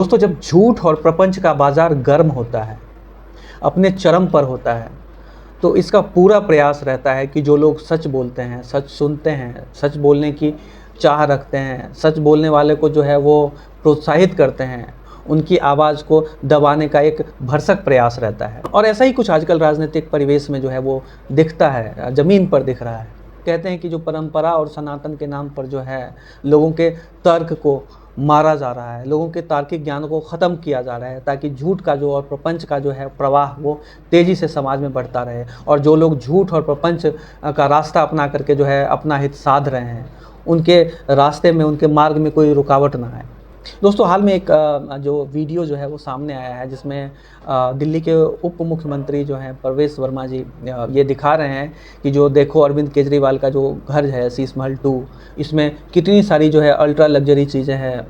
दोस्तों, जब झूठ और प्रपंच का बाजार गर्म होता है, अपने चरम पर होता है, तो इसका पूरा प्रयास रहता है कि जो लोग सच बोलते हैं, सच सुनते हैं, सच बोलने की चाह रखते हैं, सच बोलने वाले को जो है वो प्रोत्साहित करते हैं, उनकी आवाज़ को दबाने का एक भरसक प्रयास रहता है। और ऐसा ही कुछ आजकल राजनीतिक परिवेश में जो है वो दिखता है, ज़मीन पर दिख रहा है। कहते हैं कि जो परंपरा और सनातन के नाम पर जो है लोगों के तर्क को मारा जा रहा है, लोगों के तार्किक ज्ञान को ख़त्म किया जा रहा है, ताकि झूठ का जो और प्रपंच का जो है प्रवाह वो तेज़ी से समाज में बढ़ता रहे। और जो लोग झूठ और प्रपंच का रास्ता अपना करके जो है अपना हित साध रहे हैं, उनके रास्ते में, उनके मार्ग में कोई रुकावट ना आए। दोस्तों, हाल में एक जो वीडियो जो है वो सामने आया है, जिसमें दिल्ली के उप मुख्यमंत्री जो हैं परवेश वर्मा जी ये दिखा रहे हैं कि जो देखो अरविंद केजरीवाल का जो घर है शीश महल 2, इसमें कितनी सारी जो है अल्ट्रा लग्जरी चीज़ें हैं,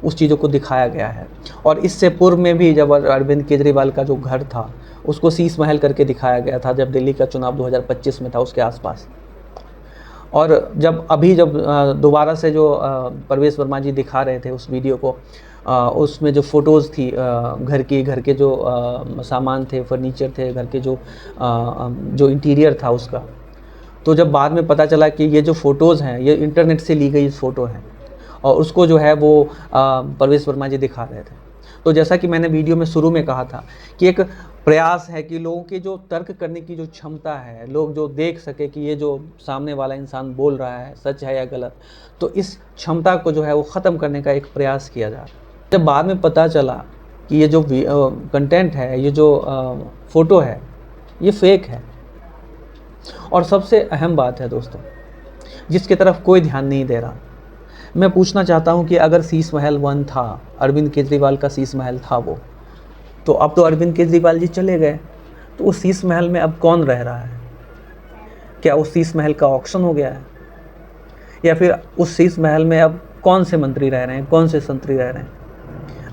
उस चीज़ों को दिखाया गया है। और इससे पूर्व में भी जब अरविंद केजरीवाल का जो घर था उसको शीश महल करके दिखाया गया था, जब दिल्ली का चुनाव 2025 में था, उसके आसपास। और जब दोबारा से जो परवेश वर्मा जी दिखा रहे थे उस वीडियो को, उसमें जो फ़ोटोज़ थी घर के जो सामान थे, फर्नीचर थे, घर के जो इंटीरियर था उसका, तो जब बाद में पता चला कि ये जो फ़ोटोज़ हैं ये इंटरनेट से ली गई फ़ोटो हैं, और उसको जो है वो परवेश वर्मा जी दिखा रहे थे। तो जैसा कि मैंने वीडियो में शुरू में कहा था कि एक प्रयास है कि लोगों की जो तर्क करने की जो क्षमता है, लोग जो देख सके कि ये जो सामने वाला इंसान बोल रहा है सच है या गलत, तो इस क्षमता को जो है वो ख़त्म करने का एक प्रयास किया जा रहा है। जब बाद में पता चला कि ये जो कंटेंट है, ये जो फ़ोटो है, ये फेक है। और सबसे अहम बात है दोस्तों, जिसकी तरफ कोई ध्यान नहीं दे रहा, मैं पूछना चाहता हूं कि अगर शीश महल 1 था, अरविंद केजरीवाल का शीश महल था वो, तो अब तो अरविंद केजरीवाल जी चले गए, तो उस शीश महल में अब कौन रह रहा है? क्या उस शीश महल का ऑक्शन हो गया है? या फिर उस शीश महल में अब कौन से मंत्री रह रहे हैं, कौन से संतरी रह रहे हैं?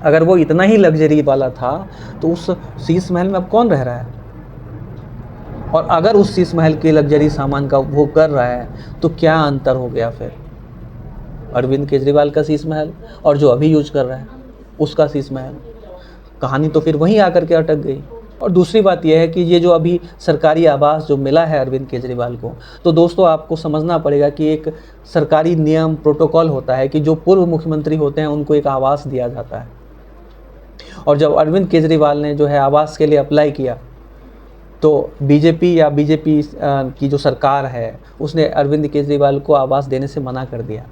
अगर वो इतना ही लग्जरी वाला था तो उस शीश महल में अब कौन रह रहा है? और अगर उस शीश महल के लग्जरी सामान का उपभोग कर रहा है तो क्या अंतर हो गया फिर अरविंद केजरीवाल का शीश महल और जो अभी यूज कर रहा है उसका शीश महल? कहानी तो फिर वहीं आकर के अटक गई। और दूसरी बात यह है कि ये जो अभी सरकारी आवास जो मिला है अरविंद केजरीवाल को, तो दोस्तों आपको समझना पड़ेगा कि एक सरकारी नियम प्रोटोकॉल होता है कि जो पूर्व मुख्यमंत्री होते हैं उनको एक आवास दिया जाता है। और जब अरविंद केजरीवाल ने जो है आवास के लिए अप्लाई किया, तो बीजेपी की जो सरकार है उसने अरविंद केजरीवाल को आवास देने से मना कर दिया।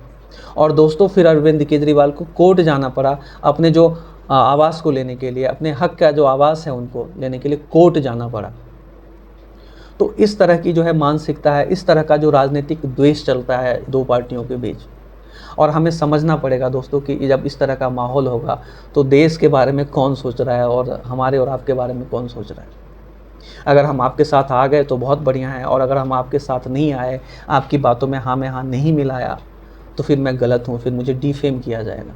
और दोस्तों, फिर अरविंद केजरीवाल को कोर्ट जाना पड़ा अपने जो आवास को लेने के लिए, अपने हक का जो आवास है उनको लेने के लिए कोर्ट जाना पड़ा। तो इस तरह की जो है मानसिकता है, इस तरह का जो राजनीतिक द्वेष चलता है दो पार्टियों के बीच। और हमें समझना पड़ेगा दोस्तों कि जब इस तरह का माहौल होगा तो देश के बारे में कौन सोच रहा है और हमारे और आपके बारे में कौन सोच रहा है। अगर हम आपके साथ आ गए तो बहुत बढ़िया है, और अगर हम आपके साथ नहीं आए, आपकी बातों में हाँ नहीं मिलाया, तो फिर मैं गलत हूँ, फिर मुझे डिफेम किया जाएगा।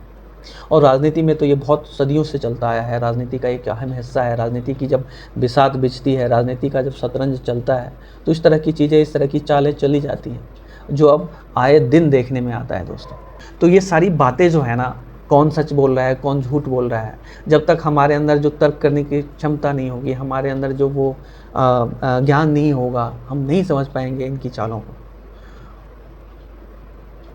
और राजनीति में तो ये बहुत सदियों से चलता आया है, राजनीति का एक अहम हिस्सा है। राजनीति की जब बिसात बिछती है, राजनीति का जब शतरंज चलता है, तो इस तरह की चीज़ें, इस तरह की चालें चली जाती हैं, जो अब आए दिन देखने में आता है दोस्तों। तो ये सारी बातें जो है ना, कौन सच बोल रहा है, कौन झूठ बोल रहा है, जब तक हमारे अंदर जो तर्क करने की क्षमता नहीं होगी, हमारे अंदर जो वो ज्ञान नहीं होगा, हम नहीं समझ पाएंगे इनकी चालों को।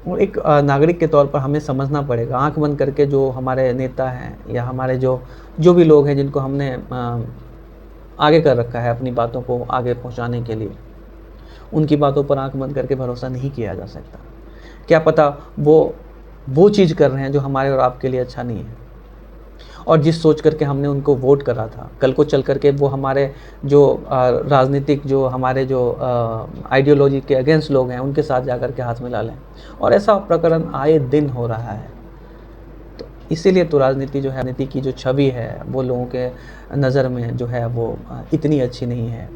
और एक नागरिक के तौर पर हमें समझना पड़ेगा, आंख बंद करके जो हमारे नेता हैं या हमारे जो भी लोग हैं जिनको हमने आगे कर रखा है अपनी बातों को आगे पहुंचाने के लिए, उनकी बातों पर आंख बंद करके भरोसा नहीं किया जा सकता। क्या पता वो चीज़ कर रहे हैं जो हमारे और आपके लिए अच्छा नहीं है, और जिस सोच करके हमने उनको वोट करा था, कल को चल करके वो हमारे जो राजनीतिक, जो हमारे जो आइडियोलॉजी के अगेंस्ट लोग हैं, उनके साथ जाकर के हाथ मिला लें। और ऐसा प्रकरण आए दिन हो रहा है। तो इसीलिए तो राजनीति जो है, राजनीति की जो छवि है वो लोगों के नज़र में जो है वो इतनी अच्छी नहीं है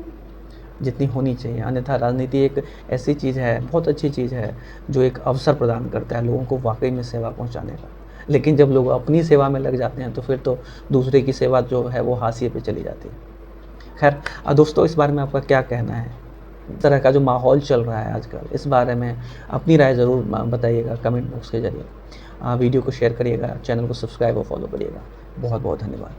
जितनी होनी चाहिए। अन्यथा राजनीति एक ऐसी चीज़ है, बहुत अच्छी चीज़ है, जो एक अवसर प्रदान करता है लोगों को वाकई में सेवा पहुंचाने का। लेकिन जब लोग अपनी सेवा में लग जाते हैं तो फिर तो दूसरे की सेवा जो है वो हाशिए पे चली जाती है। खैर दोस्तों, इस बारे में आपका क्या कहना है? इस तरह का जो माहौल चल रहा है आजकल, इस बारे में अपनी राय ज़रूर बताइएगा कमेंट बॉक्स के ज़रिए। वीडियो को शेयर करिएगा, चैनल को सब्सक्राइब और फॉलो करिएगा। बहुत बहुत धन्यवाद।